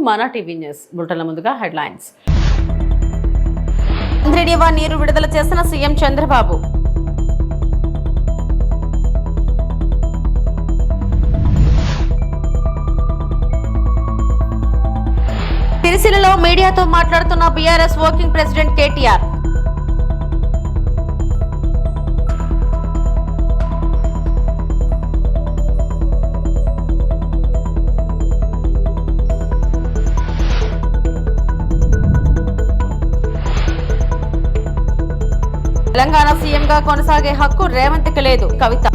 మన TV news బులెటిన్ల ముందుగా headlines. అంద్రేడివా నీరు విడుదల చేసిన సీఎం చంద్రబాబు. సిరిసిల్లలో మీడియాతో మాట్లాడుతున్న BRS working president KTR. Telangana సీఎంగా కొనసాగే హక్కు రేవంత్కి లేదు కవిత.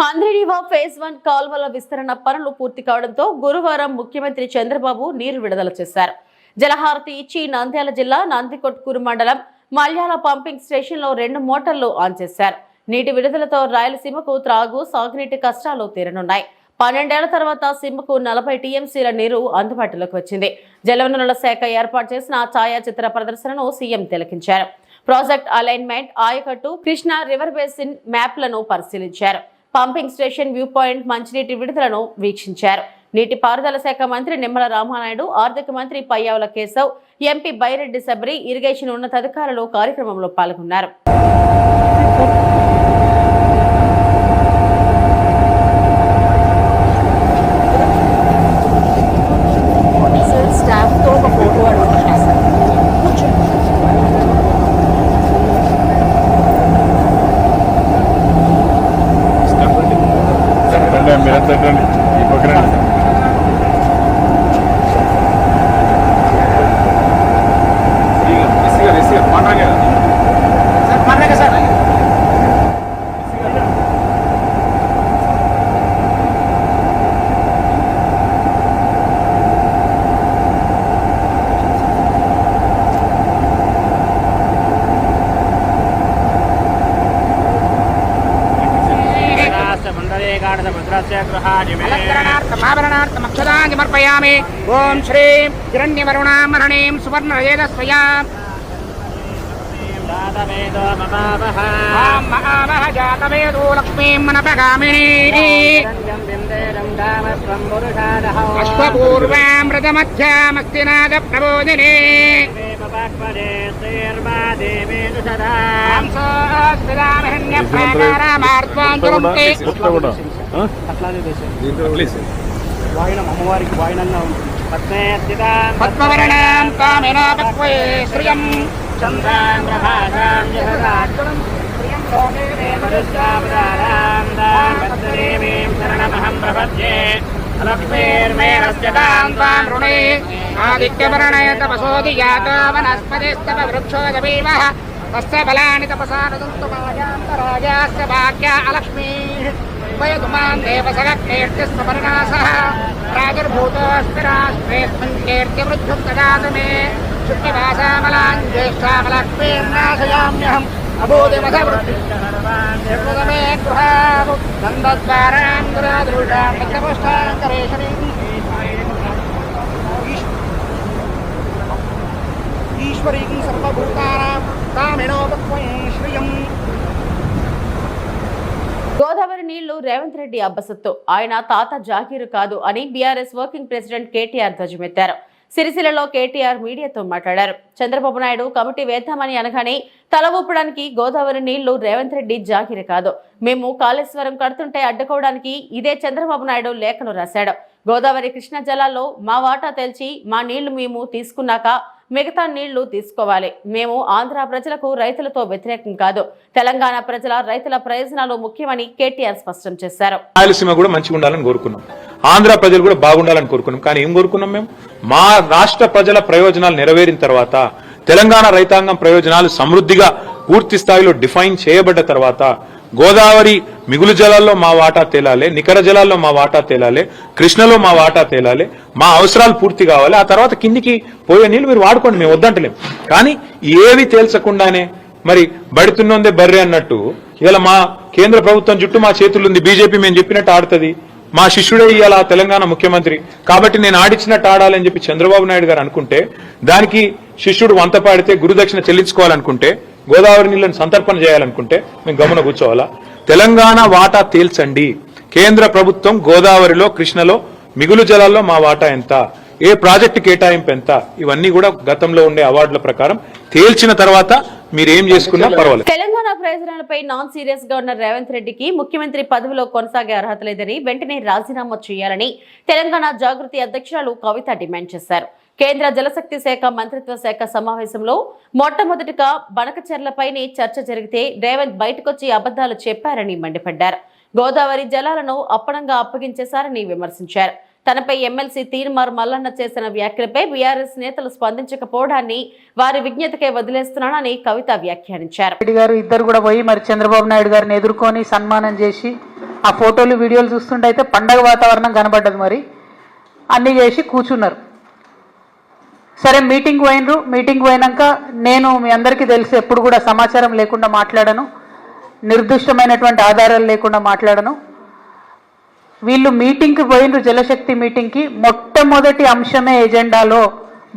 అంద్రేడివా ఫేజ్ 1 కాల్వల విస్తరణ పనులు పూర్తి కావడంతో గురువారం ముఖ్యమంత్రి చంద్రబాబు నీరు విడుదల చేశారు. జలహారతి ఇచ్చి నంద్యాల జిల్లా నందికొట్కూరు మండలం మల్యాల పంపింగ్ స్టేషన్ లో 2 మోటార్లు ఆన్ చేశారు. నీటి విడుదలతో రాయలసీమకు త్రాగు సాగునీటి కష్టాలు తీరనున్నాయి. 12 ఏళ్ల తర్వాత సీమకు 40 టీఎంసీల నీరు అందుబాటులోకి వచ్చింది. జలవనరుల శాఖ ఏర్పాటు చేసిన ఛాయాచిత్ర ప్రదర్శనను సీఎం తిలకించారు. ప్రాజెక్ట్ అలైన్మెంట్, ఆయకట్టు, కృష్ణా రివర్ బేసిన్ మ్యాప్లను పరిశీలించారు. పంపింగ్ స్టేషన్ వ్యూ పాయింట్, మంచినీటి విడుదలను వీక్షించారు. నీటిపారుదల శాఖ మంత్రి నిమ్మల రామానాయుడు, ఆర్థిక మంత్రి పయ్యావుల కేశవ్, ఎంపీ బైరెడ్డి శబరి, ఇరిగేషన్ ఉన్నతాధికారులు కార్యక్రమంలో పాల్గొన్నారు. సమర్పయామి. ఓం శ్రీం హిరణ్యవరుణామరణీం సువర్ణరజేదస్వయా జాతవేదో లక్ష్మీం మనపగామినీపూర్వాం రథమధ్యామస్తినాద ప్రబోధినే వాయినం అమ్మవారికి వాయినంగా ఉంటుంది. పద్మవర్ణాం కామినా పక్వే శ్రియం చంద్రాం ప్రభాసాం జగదాత్మనం ప్రియం లోకే దేవరుద్రావదారాం దామద్దేవీం శరణమహం ప్రపద్యే లక్ష్మీర్మేరస్య తాం త్వాం రుణే ఆదిత్యవర్ణే తపసోది జాతో వనస్పతిస్తవ వృక్షోదవీవః తస్య బలాని తపసా నదంతు మాయాంతరాజాస్య భాగ్య అలక్ష్మీః వయదుమాన్ దేవసగకీర్తిస్వపర్ణాసః ప్రాదుర్భూతోऽస్మి రాష్ట్రేऽస్మిన్ కీర్తివృద్ధిం దదాతు మే శుక్తివాసామలాం జ్యేష్ఠామలక్ష్మీర్నాశయామ్యహం అభూతిమధవృద్ధిర్మే గృహాము నందద్వారాం గురాదృఢాం నిత్యపుష్టాంకరేషణీం ఈశ్వరీం సర్వభూతానాం కామినోపక్వే శ్రియం. గోదావరి నీళ్లు రేవంత్ రెడ్డి అబ్బసత్తు, ఆయన తాత జాగీరు కాదు అని బీఆర్ఎస్ వర్కింగ్ ప్రెసిడెంట్ కేటీఆర్ ధ్వజమెత్తారు. సిరిసిల్లలో కేటీఆర్ మీడియాతో మాట్లాడారు. చంద్రబాబు నాయుడు కమిటీ వేద్దామని అనగానే తల ఊపడానికి గోదావరి నీళ్లు రేవంత్ రెడ్డి జాగీరు కాదు, మేము కాళేశ్వరం కడుతుంటే అడ్డుకోవడానికి ఇదే చంద్రబాబు నాయుడు లేఖలు రాశాడు. గోదావరి కృష్ణా జలాల్లో మా వాటా తెల్చి మా నీళ్లు మేము తీసుకున్నాక మిగతా నీళ్లు తీసుకోవాలి. మేము ఆంధ్ర ప్రజలకు రైతులతో వ్యతిరేకం కాదు, తెలంగాణ ప్రజల రైతుల ప్రయోజనాలు ముఖ్యమని కేటీఆర్ స్పష్టం చేశారు. రాయలసీమ కూడా మంచిగా ఉండాలని కోరుకున్నాం, ఆంధ్ర ప్రజలు కూడా బాగుండాలని కోరుకున్నాం. కానీ ఏం కోరుకున్నాం? మేము మా రాష్ట్ర ప్రజల ప్రయోజనాలు నెరవేరిన తర్వాత, తెలంగాణ రైతాంగం ప్రయోజనాలు సమృద్ధిగా పూర్తి స్థాయిలో డిఫైన్ చేయబడ్డ తర్వాత గోదావరి మిగులు జలాల్లో మా వాటా తేలాలి, నికర జలాల్లో మా వాటా తేలాలి, కృష్ణలో మా వాటా తేలాలి, మా అవసరాలు పూర్తి కావాలి. ఆ తర్వాత కిందికి పోయే నీళ్లు మీరు వాడుకోండి, మేము వద్దంటలేం. కానీ ఏవి తేల్చకుండానే మరి బడితున్నోందే బర్రె అన్నట్టు ఇలా మా కేంద్ర ప్రభుత్వం చుట్టూ మా చేతులుంది, బీజేపీ మేము చెప్పినట్టు ఆడుతుంది, మా శిష్యుడే ఇవాళ తెలంగాణ ముఖ్యమంత్రి కాబట్టి నేను ఆడిచ్చినట్టు ఆడాలని చెప్పి చంద్రబాబు నాయుడు గారు అనుకుంటే, దానికి శిష్యుడు వంత పాడితే గురుదక్షిణ చెల్లించుకోవాలనుకుంటే గోదావరి నీళ్ళని సంతర్పణ చేయాలనుకుంటే మేము గమన కూర్చోవాలా? తెలంగాణ వాటా తేల్చండి. కేంద్ర ప్రభుత్వం గోదావరిలో, కృష్ణలో మిగులు జలాల్లో మా వాటా ఎంత, ఏ ప్రాజెక్టు కేటాయింపు ఎంత, ఇవన్నీ కూడా గతంలో ఉండే అవార్డుల ప్రకారం తేల్చిన తర్వాత మీరేం చేసుకున్నా పర్వాలేదు. తెలంగాణ ప్రయోజనాలపై నాన్ సీరియస్ గా ఉన్న రేవంత్ రెడ్డికి ముఖ్యమంత్రి పదవిలో కొనసాగే అర్హత లేదని వెంటనే రాజీనామా చేయాలని తెలంగాణ జాగృతి అధ్యక్షురాలు కవిత డిమాండ్ చేశారు. కేంద్ర జలశక్తి శాఖ మంత్రిత్వ శాఖ సమావేశంలో మొట్టమొదటిగా బనకచెర్లపైనే చర్చ జరిగితే రేవంత్ బయటకొచ్చి అబద్దాలు చెప్పారని మండిపడ్డారు. గోదావరి జలాలను అప్పనంగా అప్పగించేశారని విమర్శించారు. తనపై ఎమ్మెల్సీ తీర్మార్ మల్లన్న చేసిన వ్యాఖ్యలపై బీఆర్ఎస్ నేతలు స్పందించకపోవడాన్ని వారి విజ్ఞతకే వదిలేస్తున్నానని కవిత వ్యాఖ్యానించారు. రెడ్డి గారు ఇద్దరు కూడా పోయి మరి చంద్రబాబు నాయుడు గారిని ఎదుర్కొని సన్మానం చేసి ఆ ఫోటోలు వీడియోలు చూస్తుంటే అయితే పండగ వాతావరణం కనబడ్డది. మరి అన్ని చేసి కూర్చున్నారు. సరే మీటింగ్ పోయినరు. మీటింగ్ పోయినాక నేను మీ అందరికీ తెలిసి ఎప్పుడు కూడా సమాచారం లేకుండా మాట్లాడను, నిర్దిష్టమైనటువంటి ఆధారాలు లేకుండా మాట్లాడను. వీళ్ళు మీటింగ్కి పోయినరు, జలశక్తి మీటింగ్కి. మొట్టమొదటి అంశమే ఎజెండాలో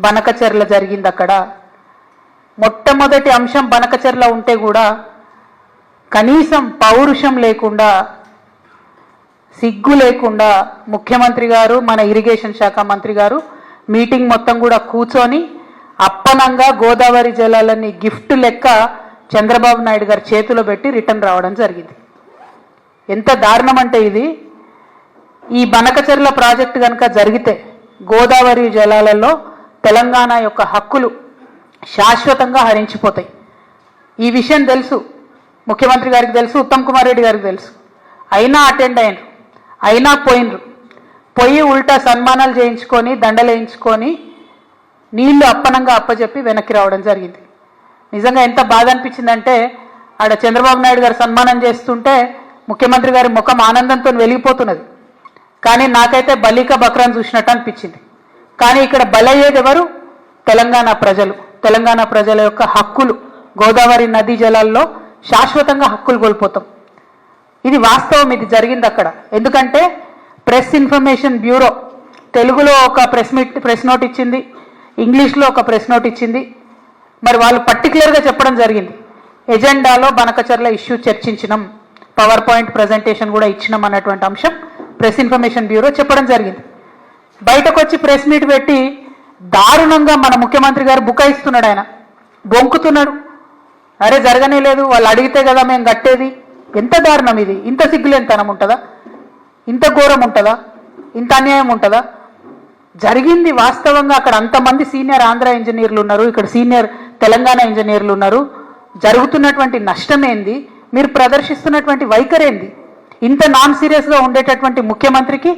బనకచెర్ల జరిగింది. అక్కడ మొట్టమొదటి అంశం బనకచెర్ల ఉంటే కూడా కనీసం పౌరుషం లేకుండా, సిగ్గు లేకుండా ముఖ్యమంత్రి గారు, మన ఇరిగేషన్ శాఖ మంత్రి గారు మీటింగ్ మొత్తం కూడా కూర్చొని అప్పనంగా గోదావరి జలాలని గిఫ్ట్ లెక్క చంద్రబాబు నాయుడు గారి చేతిలో పెట్టి రిటర్న్ రావడం జరిగింది. ఎంత దారుణం అంటే ఇది. ఈ బనకచెర్ల ప్రాజెక్టు కనుక జరిగితే గోదావరి జలాలలో తెలంగాణ యొక్క హక్కులు శాశ్వతంగా హరించిపోతాయి. ఈ విషయం తెలుసు, ముఖ్యమంత్రి గారికి తెలుసు, ఉత్తమ్ కుమార్ రెడ్డి గారికి తెలుసు. అయినా అటెండ్ అయినరు, అయినా పోయినరు. పోయి ఉల్టా సన్మానాలు చేయించుకొని, దండలు వేయించుకొని నీళ్లు అప్పనంగా అప్పచెప్పి వెనక్కి రావడం జరిగింది. నిజంగా ఎంత బాధ అనిపించిందంటే ఆడ చంద్రబాబు నాయుడు గారు సన్మానం చేస్తుంటే ముఖ్యమంత్రి గారి ముఖం ఆనందంతో వెలిగిపోతున్నది. కానీ నాకైతే బలిక బక్రాన్ చూసినట్టు అనిపించింది. కానీ ఇక్కడ బలయ్యేది ఎవరు? తెలంగాణ ప్రజలు. తెలంగాణ ప్రజల యొక్క హక్కులు, గోదావరి నదీ జలాల్లో శాశ్వతంగా హక్కులు కోల్పోతాం. ఇది వాస్తవం, ఇది జరిగింది అక్కడ. ఎందుకంటే ప్రెస్ ఇన్ఫర్మేషన్ బ్యూరో తెలుగులో ఒక ప్రెస్ నోట్ ఇచ్చింది, ఇంగ్లీష్లో ఒక ప్రెస్ నోట్ ఇచ్చింది. మరి వాళ్ళు పర్టికులర్గా చెప్పడం జరిగింది, ఎజెండాలో బనకచెర్ల ఇష్యూ చర్చించినాం, పవర్ పాయింట్ ప్రజెంటేషన్ కూడా ఇచ్చినాం అన్నటువంటి అంశం ప్రెస్ ఇన్ఫర్మేషన్ బ్యూరో చెప్పడం జరిగింది. బయటకు వచ్చి ప్రెస్ మీట్ పెట్టి దారుణంగా మన ముఖ్యమంత్రి గారు బుకాయిస్తున్నాడు. ఆయన బొంకుతున్నాడు. అరే జరగనే లేదు, వాళ్ళు అడిగితే కదా మేము కట్టేది. ఎంత దారుణం ఇది! ఇంత సిగ్గులేనితనం ఉంటుందా? ఇంత ఘోరం ఉంటుందా? ఇంత అన్యాయం ఉంటుందా? జరిగింది వాస్తవంగా. అక్కడ అంతమంది సీనియర్ ఆంధ్ర ఇంజనీర్లు ఉన్నారు, ఇక్కడ సీనియర్ తెలంగాణ ఇంజనీర్లు ఉన్నారు. జరుగుతున్నటువంటి నష్టమేంది, మీరు ప్రదర్శిస్తున్నటువంటి వైఖరేంది? ఇంత నాన్ సీరియస్గా ఉండేటటువంటి ముఖ్యమంత్రికి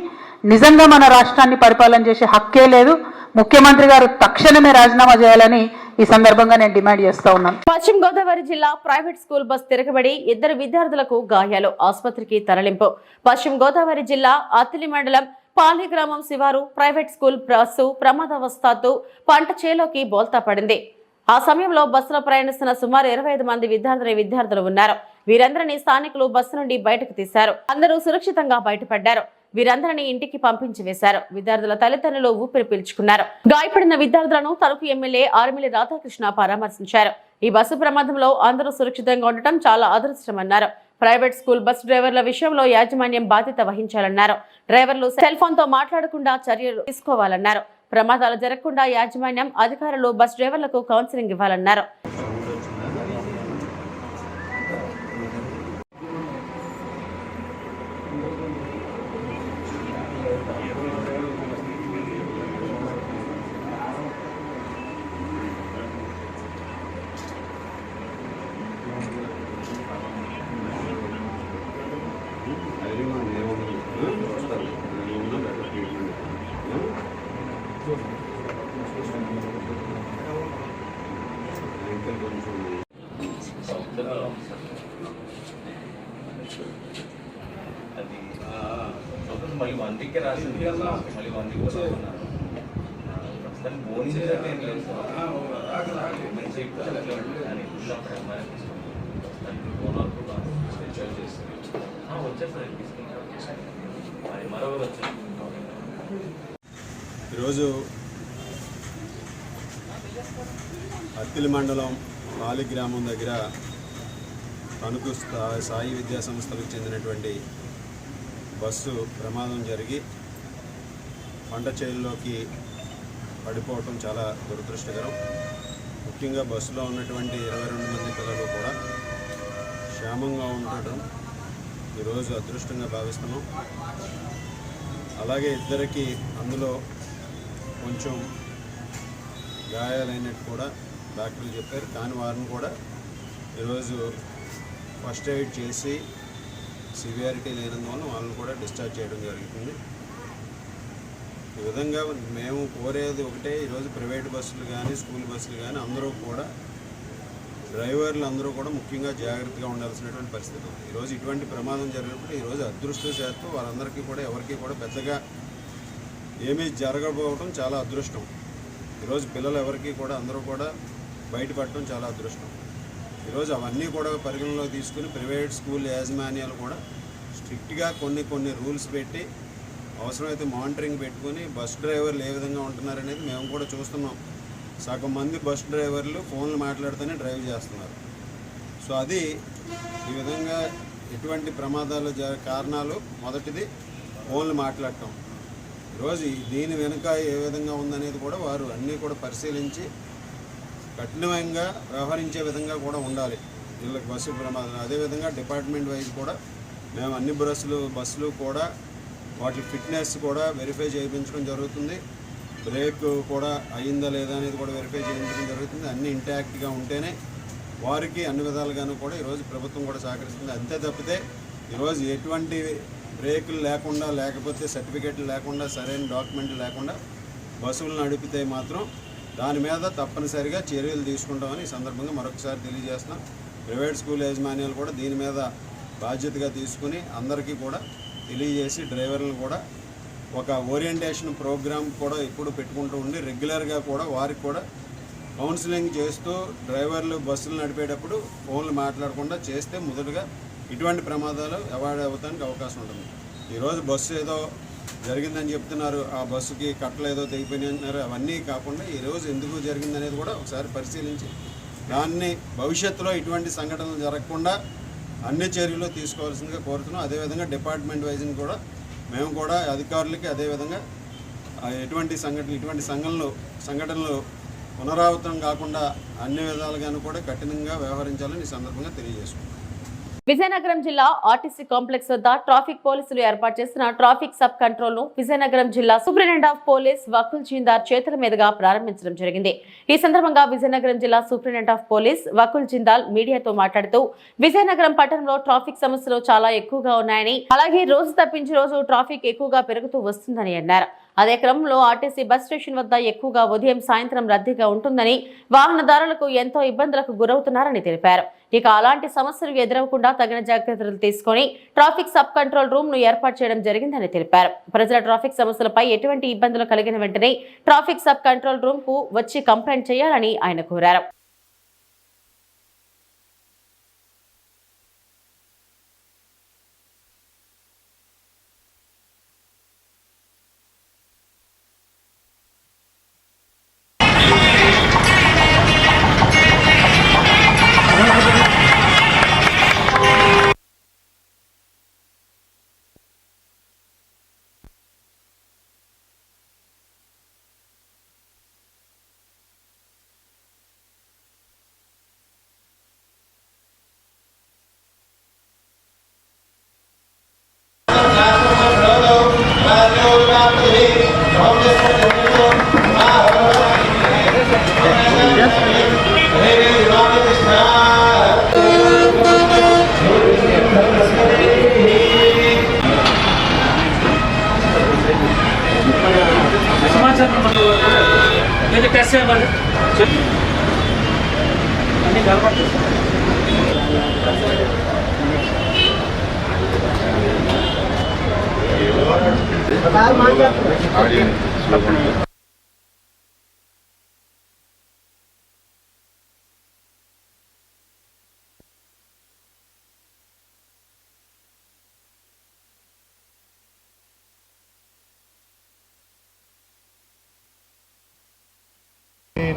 నిజంగా మన రాష్ట్రాన్ని పరిపాలన చేసే హక్కే లేదు. ముఖ్యమంత్రి గారు తక్షణమే రాజీనామా చేయాలని ఈ సందర్భంగా నేను డిమాండ్ చేస్తా ఉన్నాను. పశ్చిమ గోదావరి జిల్లా ప్రైవేట్ స్కూల్ బస్ తిరగబడి 2 విద్యార్థులకు గాయాలు, ఆసుపత్రికి తరలింపు. పశ్చిమ గోదావరి జిల్లా అత్తిలి మండలం పాలి గ్రామం శివారు ప్రైవేట్ స్కూల్ బస్సు ప్రమాదవశాత్తు పంట చేలోకి బోల్తా పడింది. ఆ సమయంలో బస్సులో ప్రయాణిస్తున్న సుమారు 25 మంది విద్యార్థులు ఉన్నారు. వీరందరినీ స్థానికులు బస్సు నుండి బయటకు తీశారు. అందరూ సురక్షితంగా బయటపడ్డారు. వీరందరినీ ఇంటికి పంపించి వేశారు. విద్యార్థుల తల్లిదండ్రులు ఊపిరి పీల్చుకున్నారు. గాయపడిన విద్యార్థులను తణుకు ఎమ్మెల్యే ఆర్మిలి రాధాకృష్ణ పరామర్శించారు. ఈ బస్సు ప్రమాదంలో అందరూ సురక్షితంగా ఉండటం చాలా అదృష్టమన్నారు. ప్రైవేట్ స్కూల్ బస్ డ్రైవర్ల విషయంలో యాజమాన్యం బాధ్యత వహించాలన్నారు. డ్రైవర్లు సెల్ ఫోన్ తో మాట్లాడకుండా చర్యలు తీసుకోవాలన్నారు. ప్రమాదాలు జరగకుండా యాజమాన్యం, అధికారులు బస్ డ్రైవర్లకు కౌన్సిలింగ్ ఇవ్వాలన్నారు. మళ్ళీ 1 వీక్ రాసింది, మళ్ళీ 1 వీక్ ప్రస్తుతానికి బోనింగ్ ఏం లేదు సార్. మంచి మరొకరు వచ్చారు. ఈరోజు అత్తిలి మండలం పాలి గ్రామం దగ్గర తణుకు సాయి విద్యా సంస్థలకు చెందినటువంటి బస్సు ప్రమాదం జరిగి పంట చేనులోకి పడిపోవటం చాలా దురదృష్టకరం. ముఖ్యంగా బస్సులో ఉన్నటువంటి 22 మంది పిల్లలు కూడా క్షేమంగా ఉండటం ఈరోజు అదృష్టంగా భావిస్తున్నాం. అలాగే ఇద్దరికి అందులో కొంచెం గాయాలైనట్టు కూడా డాక్టర్లు చెప్పారు. కానీ వారిని కూడా ఈరోజు ఫస్ట్ ఎయిడ్ చేసి సివియారిటీ లేనందువల్ల వాళ్ళని కూడా డిశ్చార్జ్ చేయడం జరుగుతుంది. ఈ విధంగా మేము కోరేది ఒకటే, ఈరోజు ప్రైవేట్ బస్సులు కానీ స్కూల్ బస్సులు కానీ అందరూ కూడా డ్రైవర్లు అందరూ కూడా ముఖ్యంగా జాగ్రత్తగా ఉండాల్సినటువంటి పరిస్థితి ఉంది. ఈరోజు ఇటువంటి ప్రమాదం జరిగినప్పుడు ఈరోజు అదృష్టశాత్తు వారందరికీ కూడా ఎవరికి కూడా పెద్దగా ఏమీ జరగకపోవడం చాలా అదృష్టం. ఈరోజు పిల్లలు ఎవరికి కూడా అందరూ కూడా బయటపడటం చాలా అదృష్టం. ఈరోజు అవన్నీ కూడా పరిగణలో తీసుకుని ప్రైవేట్ స్కూల్ యాజమాన్యాలు కూడా స్ట్రిక్ట్గా కొన్ని రూల్స్ పెట్టి అవసరమైతే మానిటరింగ్ పెట్టుకుని బస్ డ్రైవర్లు ఏ విధంగా ఉంటున్నారనేది మేము కూడా చూస్తున్నాం. సగం మంది బస్ డ్రైవర్లు ఫోన్లు మాట్లాడుతూనే డ్రైవ్ చేస్తున్నారు. సో అది ఈ విధంగా ఎటువంటి ప్రమాదాలు కారణాలు మొదటిది ఫోన్లు మాట్లాడటం. ఈరోజు దీని వెనుక ఏ విధంగా ఉందనేది కూడా వారు అన్నీ కూడా పరిశీలించి కఠినంగా వ్యవహరించే విధంగా కూడా ఉండాలి వీళ్ళకి బస్సు ప్రమాదం. అదేవిధంగా డిపార్ట్మెంట్ వైజ్ కూడా మేము అన్ని బస్సులు కూడా వాటి ఫిట్నెస్ కూడా వెరిఫై చేయించడం జరుగుతుంది. బ్రేక్ కూడా అయిందా లేదా అనేది కూడా వెరిఫై చేయించడం జరుగుతుంది. అన్నీ ఇంటాక్ట్గా ఉంటేనే వారికి అన్ని విధాలుగాను కూడా ఈరోజు ప్రభుత్వం కూడా సహకరిస్తుంది. అంతే తప్పితే ఈరోజు ఎటువంటి బ్రేకులు లేకుండా, లేకపోతే సర్టిఫికెట్లు లేకుండా, సరైన డాక్యుమెంట్లు లేకుండా బస్సులు నడిపితే మాత్రం దాని మీద తప్పనిసరిగా చర్యలు తీసుకుంటామని ఈ సందర్భంగా మరొకసారి తెలియజేస్తున్నాం. ప్రైవేట్ స్కూల్ యాజమాన్యాలు కూడా దీని మీద బాధ్యతగా తీసుకుని అందరికీ కూడా తెలియజేసి డ్రైవర్లను కూడా ఒక ఓరియంటేషన్ ప్రోగ్రామ్ కూడా ఎప్పుడు పెట్టుకుంటూ ఉండి రెగ్యులర్గా కూడా వారికి కూడా కౌన్సిలింగ్ చేస్తూ డ్రైవర్లు బస్సులు నడిపేటప్పుడు ఫోన్లు మాట్లాడకుండా చేస్తే మొదటగా ఇటువంటి ప్రమాదాలు అవాయిడ్ అవ్వడానికి అవకాశం ఉంటుంది. ఈరోజు బస్సు ఏదో జరిగిందని చెప్తున్నారు, ఆ బస్సుకి కట్టలు ఏదో తెగిపోయినాయి అంటున్నారు. అవన్నీ కాకుండా ఈరోజు ఎందుకు జరిగిందనేది కూడా ఒకసారి పరిశీలించి దాన్ని భవిష్యత్తులో ఇటువంటి సంఘటనలు జరగకుండా అన్ని చర్యలు తీసుకోవాల్సిందిగా కోరుతున్నాం. అదేవిధంగా డిపార్ట్మెంట్ వైజ్ని కూడా మేము కూడా అధికారులకి అదేవిధంగా ఇటువంటి సంఘటనలు పునరావృతం కాకుండా అన్ని విధాలుగాను కూడా కఠినంగా వ్యవహరించాలని ఈ సందర్భంగా తెలియజేసుకుంటాం. విజయనగరం జిల్లా ఆర్టీసీ కాంప్లెక్స్ వద్ద ట్రాఫిక్ పోలీసులు ఏర్పాటు చేసిన ట్రాఫిక్ సబ్ కంట్రోల్ ను విజయనగరం జిల్లా సూపరింటెండెంట్ ఆఫ్ పోలీస్ వకుల్ జిందార్ చేతుల మీదుగా ప్రారంభించడం జరిగింది. ఈ సందర్భంగా విజయనగరం జిల్లా superintendent of police Vakul Jindal మీడియాతో మాట్లాడుతూ విజయనగరం పట్టణంలో ట్రాఫిక్ సమస్యలు చాలా ఎక్కువగా ఉన్నాయని, అలాగే రోజు తప్పించి రోజు ట్రాఫిక్ ఎక్కువగా పెరుగుతూ వస్తుందని అన్నారు. అదే క్రమంలో ఆర్టీసీ బస్ స్టేషన్ వద్ద ఎక్కువగా ఉదయం సాయంత్రం రద్దీగా ఉంటుందని, వాహనదారులకు ఎంతో ఇబ్బందులకు గురవుతున్నారని తెలిపారు. ఇక అలాంటి సమస్యలు ఎదురవకుండా తగిన జాగ్రత్తలు తీసుకుని ట్రాఫిక్ సబ్ కంట్రోల్ రూమ్ ను ఏర్పాటు చేయడం జరిగిందని తెలిపారు. ప్రజల ట్రాఫిక్ సమస్యలపై ఎటువంటి ఇబ్బందులు కలిగిన వెంటనే ట్రాఫిక్ సబ్ కంట్రోల్ రూమ్ కు వచ్చి కంప్లైంట్ చేయాలని ఆయన కోరారు.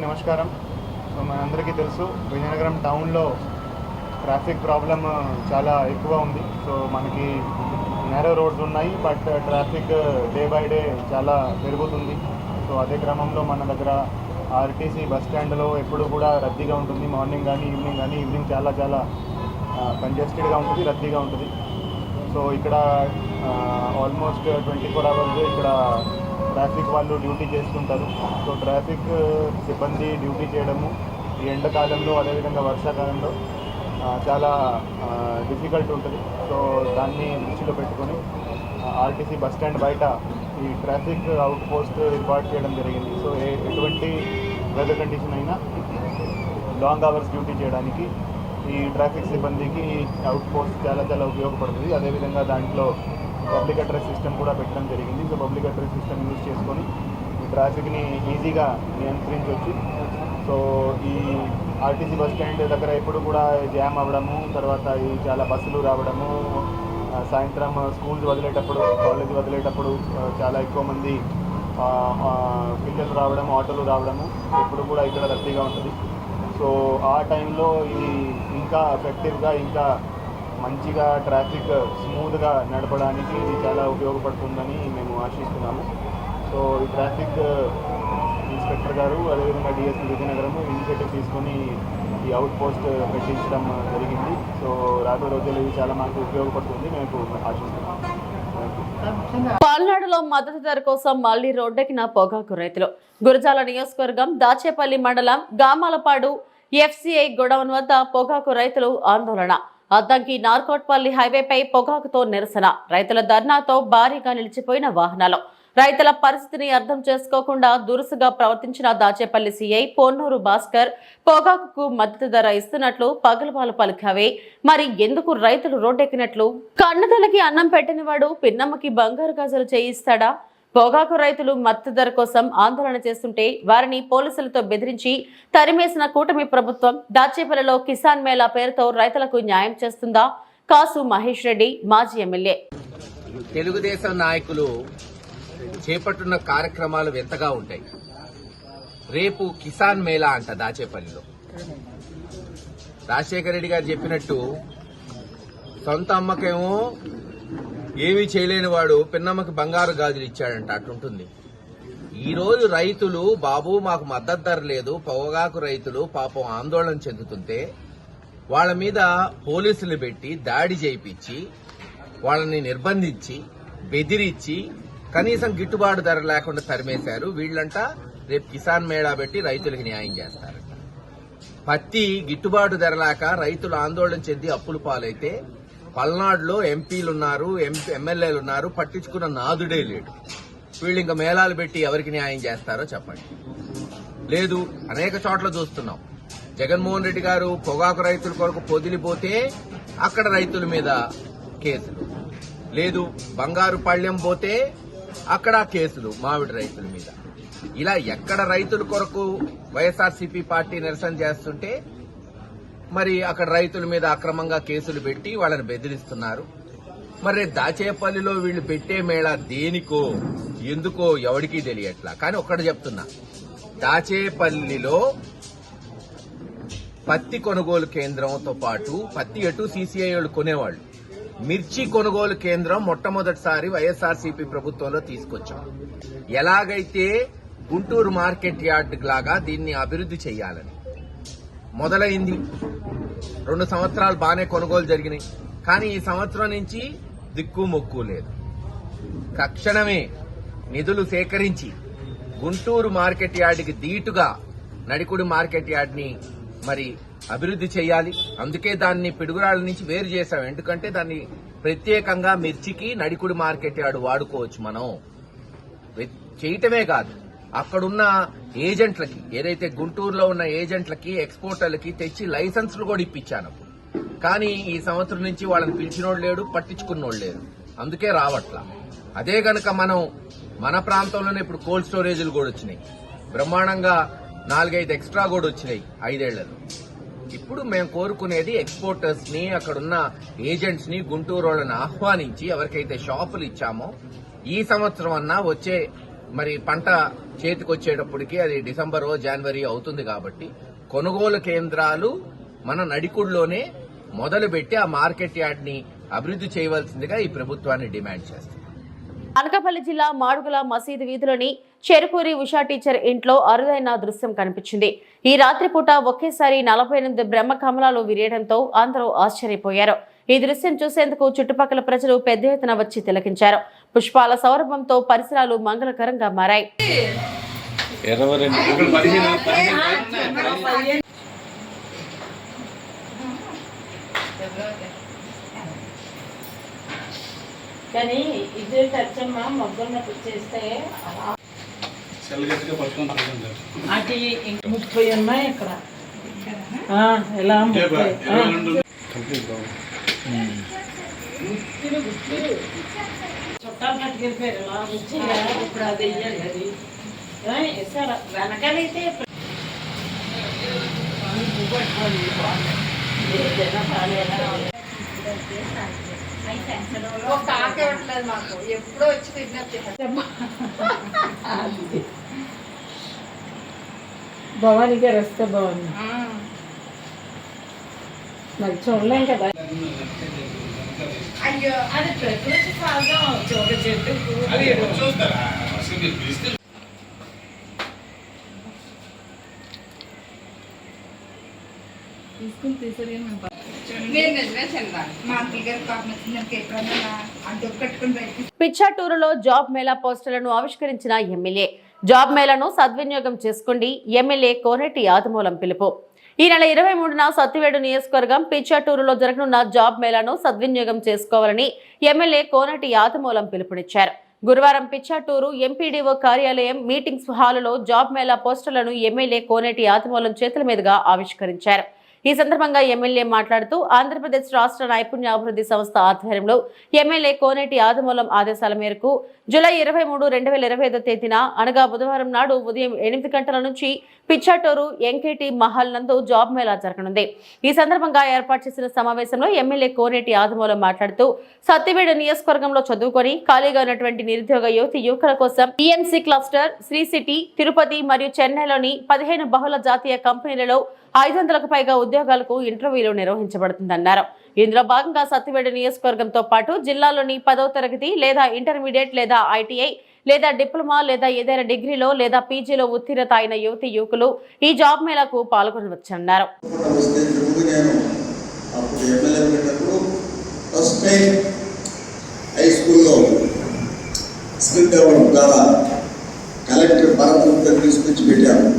నమస్కారం. సో మనందరికీ తెలుసు విజయనగరం టౌన్లో ట్రాఫిక్ ప్రాబ్లం చాలా ఎక్కువ ఉంది. సో మనకి నేరో రోడ్స్ ఉన్నాయి, but traffic day by day చాలా పెరుగుతుంది. సో అదే క్రమంలో మన దగ్గర ఆర్టీసీ బస్ స్టాండ్లో ఎప్పుడు కూడా రద్దీగా ఉంటుంది. మార్నింగ్ కానీ ఈవినింగ్ చాలా కంజెస్టెడ్గా ఉంటుంది, రద్దీగా ఉంటుంది. సో ఇక్కడ ఆల్మోస్ట్ 24 అవర్స్ ఇక్కడ ట్రాఫిక్ వాళ్ళు డ్యూటీ చేస్తుంటారు. సో ట్రాఫిక్ సిబ్బంది డ్యూటీ చేయడము ఈ ఎండాకాలంలో అదేవిధంగా వర్షాకాలంలో చాలా డిఫికల్ట్ ఉంటుంది. సో దాన్ని దృష్టిలో పెట్టుకొని ఆర్టీసీ బస్ స్టాండ్ బయట ఈ ట్రాఫిక్ అవుట్ పోస్ట్ ఏర్పాటు చేయడం జరిగింది. సో ఎటువంటి వెదర్ కండిషన్ అయినా లాంగ్ అవర్స్ డ్యూటీ చేయడానికి ఈ ట్రాఫిక్ సిబ్బందికి అవుట్ పోస్ట్ చాలా ఉపయోగపడుతుంది. అదేవిధంగా దాంట్లో పబ్లిక్ అడ్రస్ సిస్టమ్ కూడా పెట్టడం జరిగింది. So public address system use చేసుకొని ఈ ట్రాఫిక్ని ఈజీగా నియంత్రించవచ్చు. సో ఈ ఆర్టీసీ బస్ స్టాండ్ దగ్గర ఎప్పుడు కూడా జామ్ అవ్వడము, తర్వాత ఈ చాలా బస్సులు రావడము, సాయంత్రం స్కూల్స్ వదిలేటప్పుడు కాలేజ్ వదిలేటప్పుడు చాలా ఎక్కువ మంది పిల్లలు రావడము, ఆటోలు రావడము ఎప్పుడు కూడా ఇక్కడ రద్దీగా ఉంటుంది. సో ఆ టైంలో ఇది ఇంకా ఎఫెక్టివ్గా ఇంకా మంచిగా ట్రాఫిక్ స్మూత్గా నడపడానికి ఇది చాలా ఉపయోగపడుతుందని మేము ఆశిస్తున్నాము. సో ఈ ట్రాఫిక్ ఇన్స్పెక్టర్ గారు అదేవిధంగా డిఎస్పీ విజయనగరం ఇనిషియేటివ్ తీసుకొని ఈ అవుట్ పోస్ట్ పెట్టించడం జరిగింది. సో రాబోయే రోజుల్లో ఇది చాలా మాకు ఉపయోగపడుతుంది మేము ఆశిస్తున్నాం. పల్నాడులో మద్దతు ధర కోసం మళ్లీ రోడ్డెక్కిన పొగాకు రైతులు. గురజాల నియోజకవర్గం దాచేపల్లి మండలం గామాలపాడు ఎఫ్సిఐ గొడవన్ వద్ద పొగాకు రైతులు ఆందోళన. అద్దంకి నార్కోట్పల్లి హైవేపై పొగాకుతో నిరసన. రైతుల ధర్నాతో భారీగా నిలిచిపోయిన వాహనాలు. రైతుల పరిస్థితిని అర్థం చేసుకోకుండా దురుసుగా ప్రవర్తించిన దాచేపల్లి సిఐ పొన్నూరు భాస్కర్ పొగాకుకు మద్దతు ధర ఇస్తున్నట్లు పగలవాలు పలికావే. మరి ఎందుకు రైతులు రోడ్డెక్కినట్లు? కన్నతలకి అన్నం పెట్టినవాడు పిన్నమ్మకి బంగారు గాజులు చేయిస్తాడా? పొగాకు రైతులు మద్దతు ధర కోసం ఆందోళన చేస్తుంటే వారిని పోలీసులతో బెదిరించి తరిమేసిన కూటమి ప్రభుత్వం దాచేపల్లిలో కిసాన్ మేళా పేరుతో రైతులకు న్యాయం చేస్తుందా? కాసు మహేష్ రెడ్డి మాజీ ఎమ్మెల్యే. తెలుగుదేశం నాయకులు చేపట్టున్న కార్యక్రమాలు వింతగా ఉంటాయి. రేపు కిసాన్ మేళా అంట దాచేపల్లిలో. రాజశేఖర రెడ్డి గారు చెప్పినట్టు సొంత అమ్మకేమో ఏమీ చేయలేని వాడు పిన్నమ్మకి బంగారు గాజులు ఇచ్చాడంట, అటుంటుంది. ఈ రోజు రైతులు బాబు మాకు మద్దతు ధర లేదు, పొగాకు రైతులు పాపం ఆందోళన చెందుతుంటే వాళ్ళ మీద పోలీసులు పెట్టి దాడి చేయించి వాళ్ళని నిర్బంధించి బెదిరించి కనీసం గిట్టుబాటు ధర లేకుండా తరిమేశారు. వీళ్ళంట రేపు కిసాన్ మేళా పెట్టి రైతులకు న్యాయం చేస్తారంట. పత్తి గిట్టుబాటు ధర లేక రైతులు ఆందోళన చెంది అప్పుల పాలైతే పల్నాడులో ఎంపీలున్నారు, ఎమ్మెల్యేలున్నారు, పట్టించుకున్న నాదుడే లేడు. వీళ్ళు ఇంకా మేళాలు పెట్టి ఎవరికి న్యాయం చేస్తారో చెప్పండి. లేదు, అనేక చోట్ల చూస్తున్నాం. జగన్మోహన్ రెడ్డి గారు పొగాకు రైతుల కొరకు పొదిలిపోతే అక్కడ రైతుల మీద కేసులు, లేదు బంగారు పళ్ళ్యం పోతే అక్కడ కేసులు మామిడి రైతుల మీద. ఇలా ఎక్కడ రైతుల కొరకు వైఎస్ఆర్సీపీ పార్టీ నిరసన చేస్తుంటే మరి అక్కడ రైతుల మీద అక్రమంగా కేసులు పెట్టి వాళ్ళని బెదిరిస్తున్నారు. మరి దాచేపల్లిలో వీళ్ళు పెట్టే మేళా దేనికో ఎందుకో ఎవరికీ తెలియట్లా. కానీ ఒక్కటి చెప్తున్నా, దాచేపల్లిలో పత్తి కొనుగోలు కేంద్రంతో పాటు పత్తి ఎటు సీసీఐ వాళ్ళు కొనేవాళ్లు, మిర్చి కొనుగోలు కేంద్రం మొట్టమొదటిసారి వైఎస్ఆర్సీపీ ప్రభుత్వంలో తీసుకొచ్చాం. ఎలాగైతే గుంటూరు మార్కెట్ యార్డ్ లాగా దీన్ని అభివృద్ధి చేయాలని మొదలైంది. 2 సంవత్సరాలు బాగానే కొనుగోలు జరిగినాయి. కానీ ఈ సంవత్సరం నుంచి దిక్కు మొక్కు లేదు. తక్షణమే నిధులు సేకరించి గుంటూరు మార్కెట్ యార్డ్కి దీటుగా నడికుడి మార్కెట్ యార్డ్ని మరి అభివృద్ధి చేయాలి. అందుకే దాన్ని పిడుగురాళ్ల నుంచి వేరు చేశాం. ఎందుకంటే దాన్ని ప్రత్యేకంగా మిర్చికి నడికుడి మార్కెట్ యార్డ్ వాడుకోవచ్చు. మనం చేయటమే కాదు, అక్కడున్న ఏజెంట్లకి, ఏదైతే గుంటూరులో ఉన్న ఏజెంట్లకి, ఎక్స్పోర్టర్లకి తెచ్చి లైసెన్సులు కూడా ఇప్పించాను. కానీ ఈ సంవత్సరం నుంచి వాళ్ళని పిలిచినోడు లేడు, పట్టించుకున్నోడు లేరు. అందుకే రావట్లా. అదే గనక మనం మన ప్రాంతంలోనే ఇప్పుడు కోల్డ్ స్టోరేజీలు కూడా వచ్చినాయి. బ్రహ్మాండంగా 4-5 ఎక్స్ట్రా కూడా వచ్చినాయి 5 ఏళ్లలో. ఇప్పుడు మేము కోరుకునేది ఎక్స్పోర్టర్స్ ని, అక్కడున్న ఏజెంట్స్ ని, గుంటూరు వాళ్ళని ఆహ్వానించి ఎవరికైతే షాపులు ఇచ్చామో ఈ సంవత్సరం అన్నా వచ్చే మరి పంట చేతికొచ్చేటప్పటికి అది డిసెంబరో జనవరి అవుతుంది కాబట్టి కొనుగోలు కేంద్రాలు మన నడికుడిలోనే మొదలుపెట్టి ఆ మార్కెట్ యార్డ్ని అభివృద్ధి చేయవలసిందిగా ఈ ప్రభుత్వాన్ని డిమాండ్ చేస్తాం. అనకాపల్లి జిల్లా మాడుగుల మసీదు వీధిలోని చెరుకూరి ఉషా టీచర్ ఇంట్లో అరుదైన దృశ్యం కనిపించింది. ఈ రాత్రిపూట ఒకేసారి 48 బ్రహ్మ కమలాలు విరియడంతో అందరూ ఆశ్చర్యపోయారు. ఈ దృశ్యం చూసేందుకు చుట్టుపక్కల ప్రజలు పెద్ద ఎత్తున వచ్చి తిలకించారు. పుష్పాల సౌరభంతో పరిసరాలు మంగళకరంగా మారాయి. కానీ ఇదే ఖర్చమ్మ మొగ్గన్నప్పుడు చేస్తే అటు 30 ఉన్నాయి ఇక్కడ. ఎలా 30 చుట్టాలు కట్టుకెళ్ళిపోయారు. ఇలా వచ్చి ఇప్పుడు అది వెయ్యాలి. అది వేసారా వెనకాలైతే ఎప్పుడో వచ్చి విజ్ఞప్తి భవానీ గారు వస్తే బాగుంది. మరి చూడలేం కదా. అయ్యో అది ప్రకృతి సహజం. ఒక చెట్టు తీసుకుని తీసేది నేను నిజమే చందా. మా అంకుల్ గారు పాపం వచ్చిందానికి ఎప్పుడన్నా అడ్డు కట్టుకుని పిచ్చాటూరులో జాబ్ మేళా పోస్టర్లను ఆవిష్కరించిన ఎమ్మెల్యే. జాబ్ మేళాను సద్వినియోగం చేసుకోండి, ఎమ్మెల్యే కోనేటి ఆదిమూలం పిలుపు. ఈ నెల 23న సత్తివేడు నియోజకవర్గం పిచ్చాటూరులో జరగనున్న జాబ్ మేళాను సద్వినియోగం చేసుకోవాలని ఎమ్మెల్యే కోనేటి ఆదిమూలం పిలుపునిచ్చారు. గురువారం పిచ్చాటూరు ఎంపీడీఓ కార్యాలయం మీటింగ్స్ హాలులో జాబ్ మేళా పోస్టర్లను ఎమ్మెల్యే కోనేటి ఆదిమూలం చేతుల మీదుగా ఆవిష్కరించారు. ఈ సందర్భంగా ఎమ్మెల్యే మాట్లాడుతూ ఆంధ్రప్రదేశ్ రాష్ట్ర నైపుణ్యాభివృద్ధి సంస్థ ఆధ్వర్యంలో ఎమ్మెల్యే కోనేటి ఆదిమూలం ఆదేశాల మేరకు జూలై 23, 2025 తేదీన అనగా బుధవారం నాడు ఉదయం 8 గంటల నుంచి పిచ్చాటూరు ఎంకేటి మహల్ నందు జాబ్ మేళా జరగనుంది. ఈ సందర్భంగా ఏర్పాటు చేసిన సమావేశంలో ఎమ్మెల్యే కోనేటి ఆదిమూలం మాట్లాడుతూ సత్తివేడు నియోజకవర్గంలో చదువుకొని ఖాళీగా ఉన్నటువంటి నిరుద్యోగ యువకుల కోసం ఈఎన్సీ క్లస్టర్, శ్రీ సిటీ, తిరుపతి మరియు చెన్నైలోని 15 బహుళ జాతీయ కంపెనీలలో 500కు పైగా ఉద్యోగాలకు ఇంటర్వ్యూలు నిర్వహించబడుతుందన్నారు. ఇందులో భాగంగా సత్తివేడు నియోజకవర్గంతో పాటు జిల్లాలోని 10వ తరగతి లేదా ఇంటర్మీడియట్ లేదా ఐటీఐ లేదా డిప్లొమా లేదా ఏదైనా డిగ్రీలో లేదా పీజీలో ఉత్తీర్ణత అయిన యువకులు ఈ జాబ్ మేళాకు పాల్గొనవచ్చన్నారు. కలెక్టర్ భారత తీసుకొచ్చి పెట్టాము,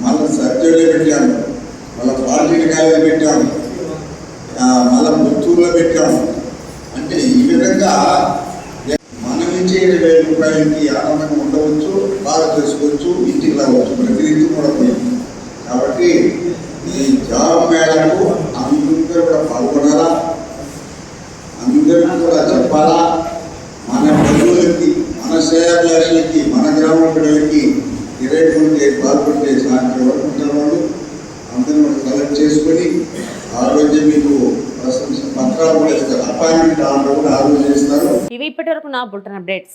మళ్ళీ సర్జరీలో పెట్టాము, మళ్ళీ పాలిటెక్నిక్ పెట్టాము, మళ్ళీ పుత్తూరులో పెట్టాము. అంటే ఈ విధంగా మనం ఇచ్చే 20,000 రూపాయలకి ఆనందంగా ఉండవచ్చు, బాగా చేసుకోవచ్చు, ఇంటికి రావచ్చు. ప్రతి ఇంటికి కూడా పోయింది. కాబట్టి ఈ జాబ్ మేళకు అందరూ కూడా పాల్గొనాలా, అందరికీ కూడా చెప్పాలా. మన ప్రజలకి, మన శ్రేయాభిలాషులకి, మన గ్రామ ప్రజలకి ఇరవై పాల్గొంటే సాయంత్రం వరకు ఉంటారు. వాళ్ళు అందరూ కలెక్ట్ చేసుకొని ఆ రోజే మీకు పత్రాలు కూడా ఇస్తారు. అపాయింట్మెంట్ ఆ రోజు ఇస్తారు. ఇవి ఇప్పటి వరకు నా బులెటిన్ అప్డేట్స్.